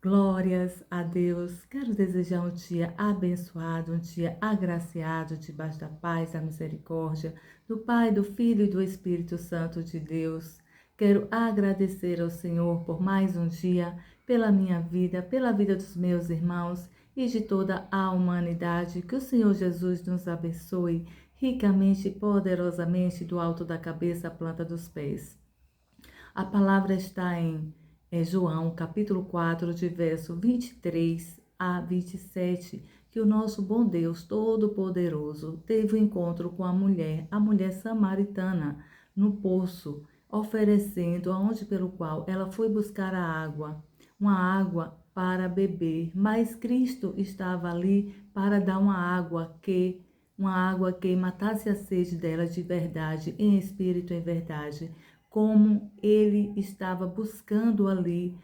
Glórias a Deus. Quero desejar um dia abençoado, um dia agraciado, debaixo da paz, da misericórdia, do Pai, do Filho e do Espírito Santo de Deus. Quero agradecer ao Senhor por mais um dia, pela minha vida, pela vida dos meus irmãos e de toda a humanidade. Que o Senhor Jesus nos abençoe ricamente e poderosamente do alto da cabeça à planta dos pés. A palavra está em João, capítulo 4, de verso 23 a 27, que o nosso bom Deus Todo-Poderoso teve um encontro com a mulher samaritana, no poço, oferecendo aonde pelo qual ela foi buscar a água, uma água para beber, mas Cristo estava ali para dar uma água que matasse a sede dela de verdade, em espírito e em verdade, como ele estava buscando ali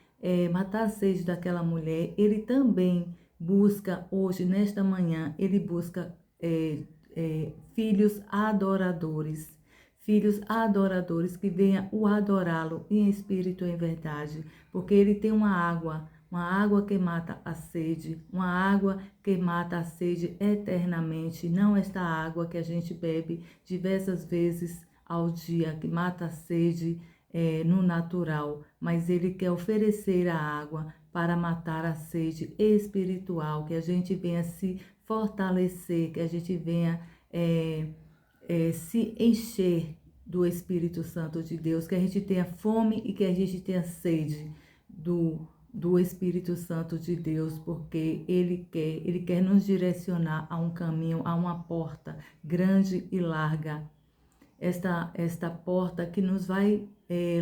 matar a sede daquela mulher. Ele também busca hoje, nesta manhã, ele busca filhos adoradores que venham o adorá-lo em espírito e em verdade, porque ele tem uma água que mata a sede, uma água que mata a sede eternamente, não esta água que a gente bebe diversas vezes ao dia, que mata a sede no natural, mas ele quer oferecer a água para matar a sede espiritual, que a gente venha se fortalecer, que a gente venha se encher do Espírito Santo de Deus, que a gente tenha fome e que a gente tenha sede do Espírito Santo de Deus, porque Ele quer nos direcionar a um caminho, a uma porta grande e larga, esta porta que nos vai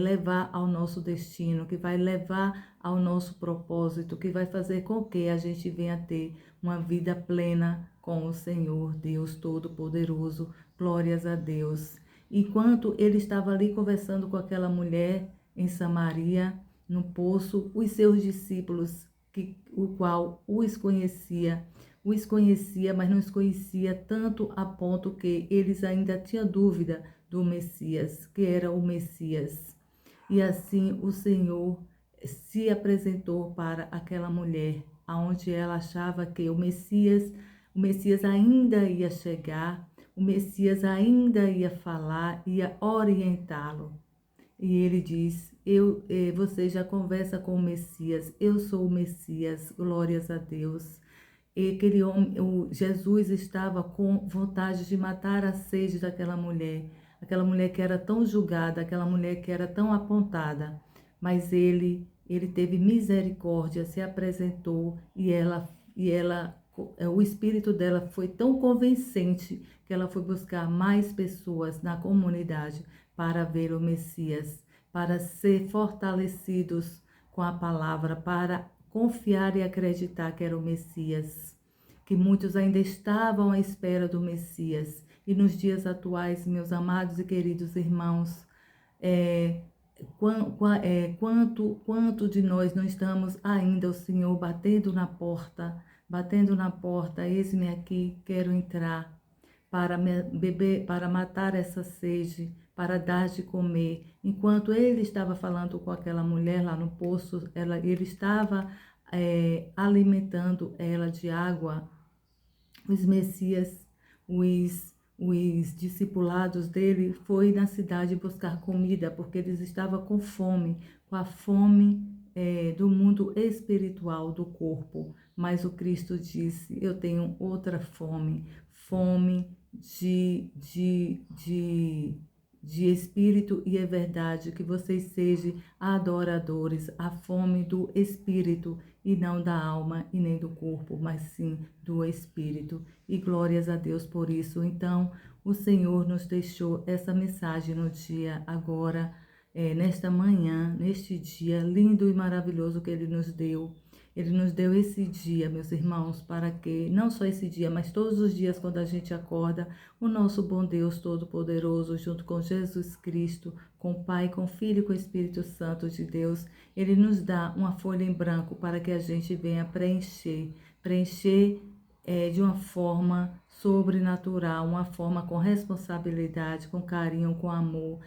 levar ao nosso destino, que vai levar ao nosso propósito, que vai fazer com que a gente venha ter uma vida plena com o Senhor, Deus Todo-Poderoso. Glórias a Deus. Enquanto ele estava ali conversando com aquela mulher em Samaria, no poço, os seus discípulos, o qual os conhecia, mas não os conhecia tanto a ponto que eles ainda tinham dúvida do Messias, que era o Messias. E assim o Senhor se apresentou para aquela mulher, aonde ela achava que o Messias ainda ia chegar, o Messias ainda ia falar, ia orientá-lo. E ele diz, você já conversa com o Messias, eu sou o Messias, glórias a Deus. E aquele homem, Jesus estava com vontade de matar a sede daquela mulher, aquela mulher que era tão julgada, aquela mulher que era tão apontada, mas ele teve misericórdia, se apresentou o espírito dela foi tão convincente que ela foi buscar mais pessoas na comunidade para ver o Messias, para ser fortalecidos com a palavra, para confiar e acreditar que era o Messias, que muitos ainda estavam à espera do Messias. E nos dias atuais, meus amados e queridos irmãos, quanto de nós não estamos ainda, o Senhor batendo na porta, eis-me aqui, quero entrar para beber, para matar essa sede, para dar de comer. Enquanto ele estava falando com aquela mulher lá no poço, ele estava alimentando ela de água. Os Messias, os discipulados dele, foi na cidade buscar comida, porque eles estavam com fome, com a fome do mundo espiritual do corpo. Mas o Cristo disse, eu tenho outra fome, fome de espírito, e é verdade que vocês sejam adoradores, a fome do espírito e não da alma e nem do corpo, mas sim do espírito. E glórias a Deus por isso. Então, o Senhor nos deixou essa mensagem no dia agora, nesta manhã, neste dia lindo e maravilhoso que Ele nos deu. Ele nos deu esse dia, meus irmãos, para que, não só esse dia, mas todos os dias quando a gente acorda, o nosso bom Deus Todo-Poderoso, junto com Jesus Cristo, com o Pai, com o Filho e com o Espírito Santo de Deus, Ele nos dá uma folha em branco para que a gente venha preencher de uma forma sobrenatural, uma forma com responsabilidade, com carinho, com amor,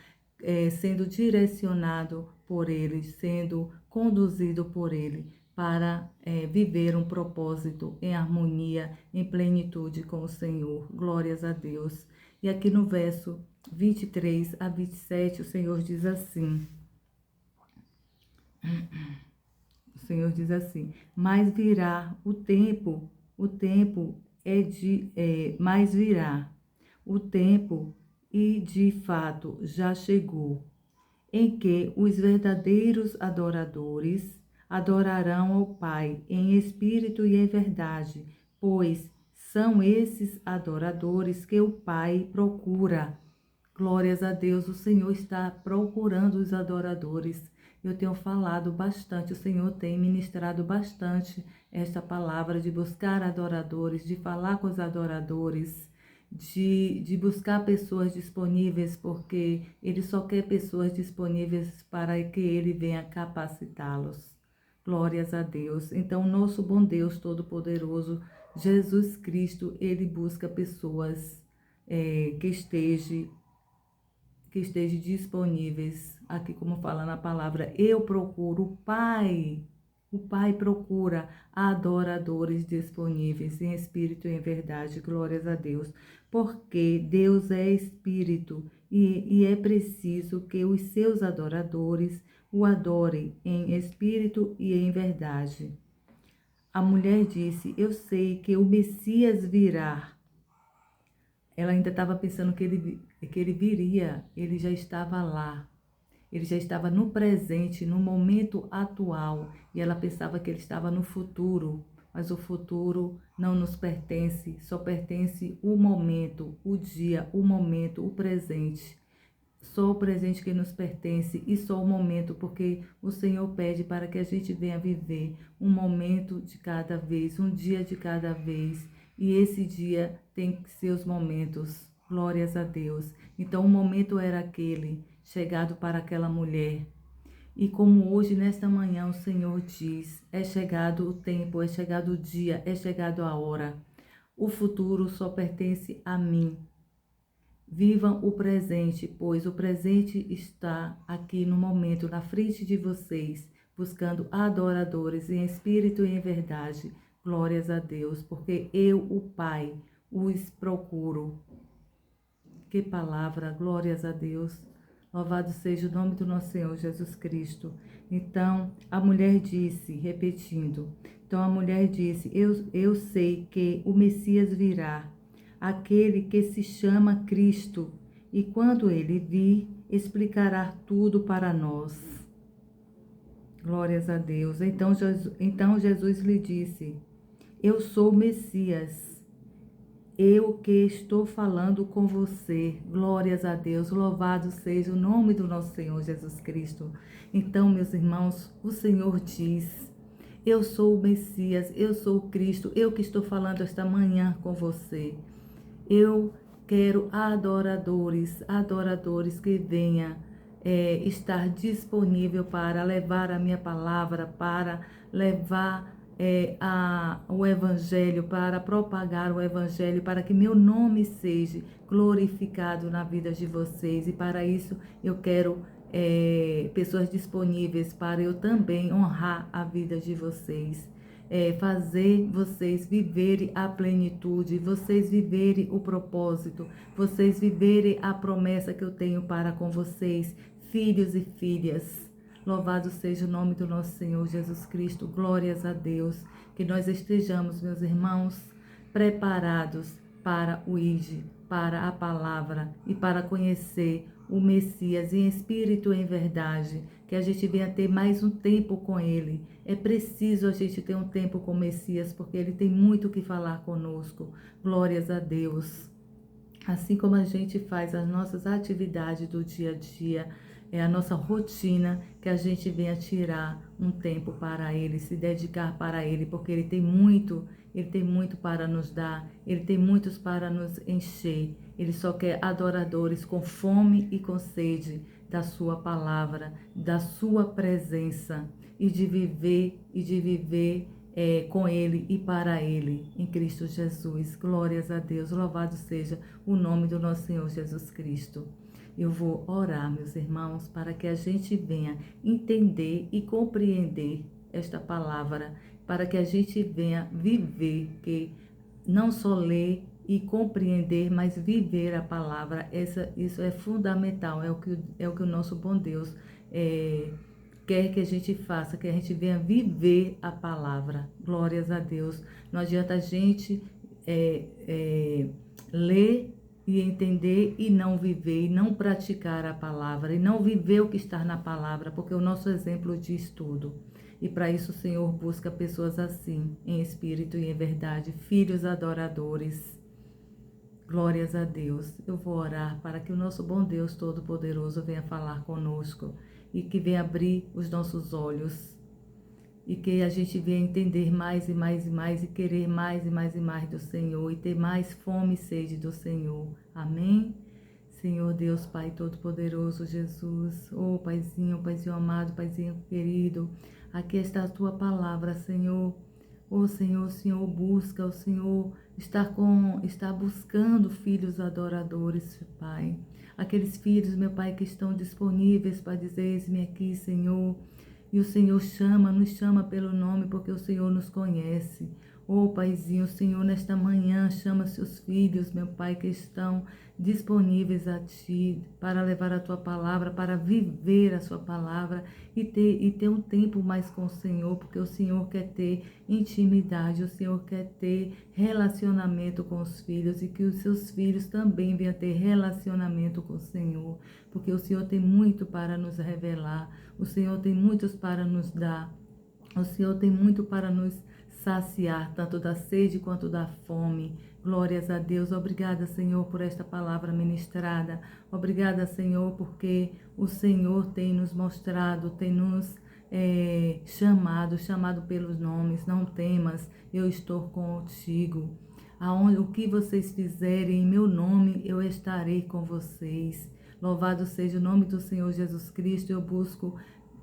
sendo direcionado por Ele, sendo conduzido por Ele. para viver um propósito em harmonia, em plenitude com o Senhor. Glórias a Deus. E aqui no verso 23 a 27, o Senhor diz assim. O Senhor diz assim: mas virá o tempo mas virá o tempo, e de fato já chegou, em que os verdadeiros adoradores adorarão ao Pai em espírito e em verdade, pois são esses adoradores que o Pai procura. Glórias a Deus, o Senhor está procurando os adoradores. Eu tenho falado bastante, o Senhor tem ministrado bastante esta palavra de buscar adoradores, de falar com os adoradores, de buscar pessoas disponíveis, porque Ele só quer pessoas disponíveis para que Ele venha capacitá-los. Glórias a Deus. Então, nosso bom Deus Todo-Poderoso, Jesus Cristo, Ele busca pessoas que estejam disponíveis. Aqui, como fala na palavra, eu procuro o Pai procura adoradores disponíveis em espírito e em verdade. Glórias a Deus. Porque Deus é espírito e é preciso que os seus adoradores o adorem em espírito e em verdade. A mulher disse: eu sei que o Messias virá. Ela ainda estava pensando que ele viria, ele já estava lá. Ele já estava no presente, no momento atual. E ela pensava que ele estava no futuro. Mas o futuro não nos pertence, só pertence o momento, o dia, o momento, o presente. Só o presente que nos pertence e só o momento, porque o Senhor pede para que a gente venha viver um momento de cada vez, um dia de cada vez. E esse dia tem seus momentos. Glórias a Deus. Então o momento era aquele, chegado para aquela mulher. E como hoje, nesta manhã, o Senhor diz, é chegado o tempo, é chegado o dia, é chegado a hora. O futuro só pertence a mim. Vivam o presente, pois o presente está aqui no momento, na frente de vocês, buscando adoradores em espírito e em verdade. Glórias a Deus, porque eu, o Pai, os procuro. Que palavra, glórias a Deus. Louvado seja o nome do nosso Senhor Jesus Cristo. Então, a mulher disse, repetindo, então a mulher disse, eu sei que o Messias virá, aquele que se chama Cristo, e quando ele vir, explicará tudo para nós. Glórias a Deus. Então Jesus lhe disse, eu sou o Messias, eu que estou falando com você. Glórias a Deus, louvado seja o nome do nosso Senhor Jesus Cristo. Então, meus irmãos, o Senhor diz, eu sou o Messias, eu sou o Cristo, eu que estou falando esta manhã com você. Eu quero adoradores que venham estar disponível para levar a minha palavra, para levar o Evangelho, para propagar o Evangelho, para que meu nome seja glorificado na vida de vocês. E para isso eu quero pessoas disponíveis para eu também honrar a vida de vocês. Fazer vocês viverem a plenitude, vocês viverem o propósito, vocês viverem a promessa que eu tenho para com vocês, filhos e filhas. Louvado seja o nome do nosso Senhor Jesus Cristo. Glórias a Deus. Que nós estejamos, meus irmãos, preparados para o ID, para a palavra e para conhecer o Messias em espírito e em verdade. Que a gente venha ter mais um tempo com Ele. É preciso a gente ter um tempo com o Messias, porque Ele tem muito o que falar conosco. Glórias a Deus. Assim como a gente faz as nossas atividades do dia a dia, é a nossa rotina, que a gente venha tirar um tempo para Ele, se dedicar para Ele, porque Ele tem muito para nos dar, Ele tem muitos para nos encher. Ele só quer adoradores com fome e com sede da sua palavra, da sua presença, e de viver com Ele e para Ele, em Cristo Jesus. Glórias a Deus, louvado seja o nome do nosso Senhor Jesus Cristo. Eu vou orar, meus irmãos, para que a gente venha entender e compreender esta palavra, para que a gente venha viver, que não só ler e compreender, mas viver a palavra. Isso é fundamental, é o que o nosso bom Deus quer que a gente faça, que a gente venha viver a palavra. Glórias a Deus. Não adianta a gente ler e entender e não viver, e não praticar a palavra, e não viver o que está na palavra, porque o nosso exemplo diz tudo. E para isso o Senhor busca pessoas assim, em espírito e em verdade, filhos adoradores. Glórias a Deus. Eu vou orar para que o nosso bom Deus Todo-Poderoso venha falar conosco e que venha abrir os nossos olhos e que a gente venha entender mais e mais e mais e querer mais e mais e mais do Senhor e ter mais fome e sede do Senhor. Amém? Senhor Deus, Pai Todo-Poderoso, Jesus, Paizinho amado, Paizinho querido, aqui está a Tua palavra, Senhor. Senhor, o Senhor busca, o Senhor está buscando filhos adoradores, Pai. Aqueles filhos, meu Pai, que estão disponíveis para dizer, eis-me aqui, Senhor. E o Senhor nos chama pelo nome, porque o Senhor nos conhece. Paizinho, o Senhor nesta manhã chama seus filhos, meu Pai, que estão disponíveis a Ti, para levar a Tua palavra, para viver a Sua palavra e ter um tempo mais com o Senhor, porque o Senhor quer ter intimidade, o Senhor quer ter relacionamento com os filhos e que os seus filhos também venham ter relacionamento com o Senhor, porque o Senhor tem muito para nos revelar, o Senhor tem muitos para nos dar, o Senhor tem muito para nos saciar, tanto da sede quanto da fome. Glórias a Deus. Obrigada, Senhor, por esta palavra ministrada. Obrigada, Senhor, porque o Senhor tem nos mostrado, tem nos chamado pelos nomes. Não temas, eu estou contigo. O que vocês fizerem em meu nome, eu estarei com vocês. Louvado seja o nome do Senhor Jesus Cristo. Eu busco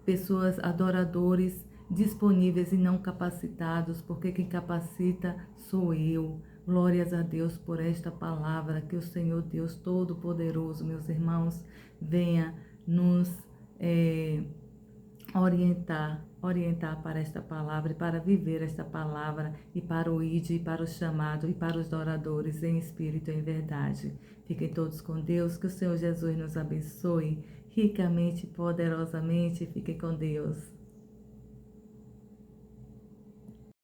pessoas adoradores disponíveis e não capacitados, porque quem capacita sou eu. Glórias a Deus por esta palavra, que o Senhor Deus Todo-Poderoso, meus irmãos, venha nos orientar para esta palavra e para viver esta palavra e para o ID, e para o chamado e para os adoradores em espírito e em verdade. Fiquem todos com Deus, que o Senhor Jesus nos abençoe ricamente, poderosamente. Fiquem com Deus.